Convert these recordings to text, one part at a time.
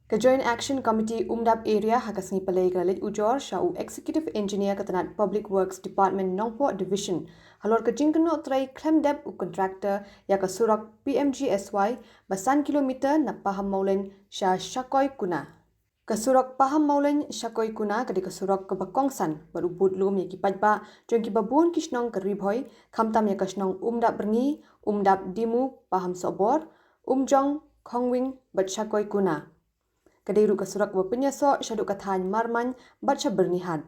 Ke Joint Action Committee Umdap Area Hakasni Palai Galit Ujor Shau Executive Engineer Katanat Public Works Department Nongpo Division Halor ke jingkeno trai claim dep u contractor ya ke surak PMGSY basan kilometer na paham maulen sha Shakoi Kuna. Kesurak paham maulen Shakoi Kuna kadi kesurak ke Bakongsan berubut lum ya kipajba jongki babun kisnong ke Ribhoi kamtam ya kasnong Umdap Berngi Umdap Dimu paham sobor Umjong Khongwing bat Shakoi Kuna. Kadiru kesurak berpenyaso syaduk kathan marman baca bernihat.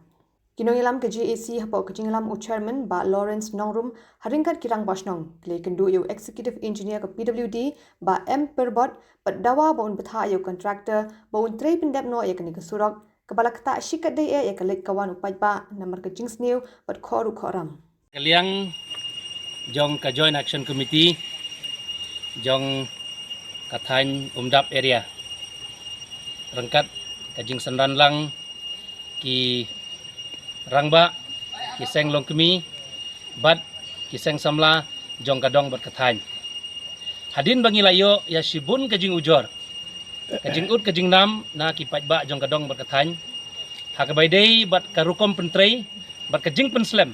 Kinong ilam ke GAC hapau ke jinglam u chairman ba Lawrence Nongrum haringkat kirang basnong kle kendu yu executive engineer ke PWD ba M Perbot bat dawa baun betha yu contractor baun trei pendep no ya kini kesurak kepala kata syikat dai ya kelit kawan upai ba namar ke jingsniu bat khoru khoram. Kaliang jong ka Joint Action Committee jong kathan Umdap area rangkat kajing sendan lang ki rangba kiseng longkemi bat kiseng samla jong kadong bat kathan hadin bangi layo ya sibun kajing ujor kajing ut kajing nam na ki pajba jong kadong bat kathan hakabai dei bat karukom pentrei bat kajing penslem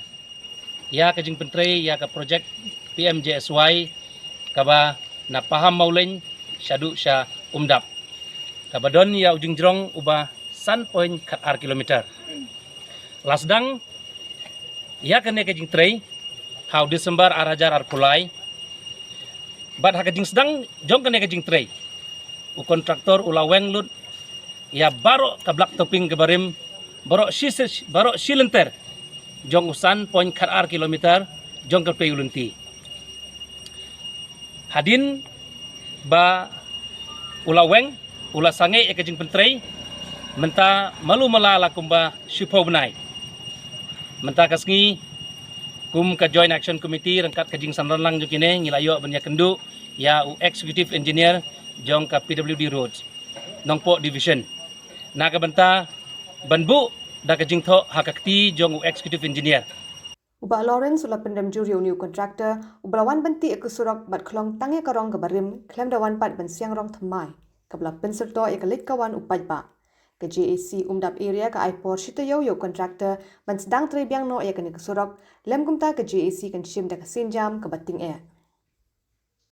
ya kajing pentrei ya ka project PMGSY kaba na paham mauleng syadu sya Umdap kabadon ya ujung jerong ubah 1.4 kilometer. Lasdang ya kene kajing trei hau Desember arajar arpulai. Bat hakajing sedang jong kene kajing trei. U kontraktor ulaweng lut ya baro kablak toping kebarim baro silenter jong usan 1.4 kilometer jong ke ulunti. Hadin ba ulaweng ula sange e kajing pentrei menta malu mala kumba syupo benai menta kasngi kum ka Joint Action Committee rangkat kajing sanranlang jukine ngilayo benya kendu ya u executive engineer jong ka PWD roads Nongpo division na ka benta banbu da kajing tho hakakti jong u executive engineer. Ubah Lawrence ula pendam juri new contractor ubalawan benti ekusurak bat klong tangi karong kebarim klem dawan pat ban siang rong themai kabla penserto ekalit kawan upajba ke GAC Umdap area ke Aipor Shitayo yo contractor ban sedang trebiang no ya kene kesurak lem kumta ke GAC kan shim da kesinjam ke bating